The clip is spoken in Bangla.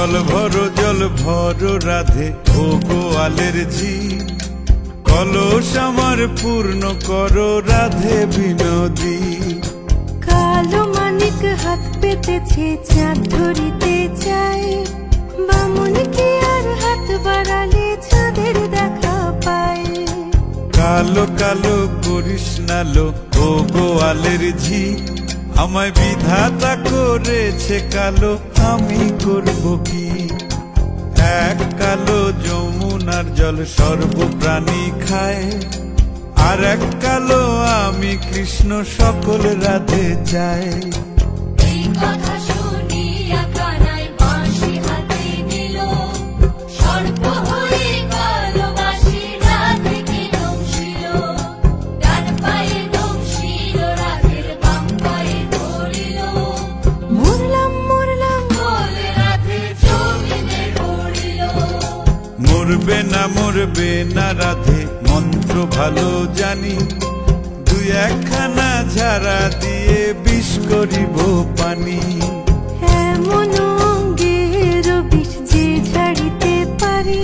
জল ভর রাধে ও গোয়ালের ঝি, কলস আমার পূর্ণ করো রাধে বিনোদী। কালো মানিক হাত পেতেছে চাঁদ ধরিতে চায়, বামুন কি আর হাত বাড়ালে চাঁদের দেখা পায়। কালো কালো করিস নালো ও গোয়ালের ঝি, আমায় বিধাতা করেছে কালো, আমি করব কি? এক কালো যমুনার জল সর্বপ্রাণী খায়, আর এক কালো আমি কৃষ্ণ সকল রাধে চাই। এই কথা শুনিয়া কানাই বাঁশি হাতে নিল, সর্প হয়ে কালো বাঁশি রাধেকে নমশিল। ডান পায়ে নমশিল, রাধের বাম পায়ে ধরিল। মরলাম মরলাম বলে রাধে জমিনে পড়িল। মরবে না রাধে মন্ত্র ভালো জানি, দুই একখানা ঝাড়া দিয়ে বিষ করিব পানি। এমন অঙ্গের বিষ যে ঝাড়িতে পারে,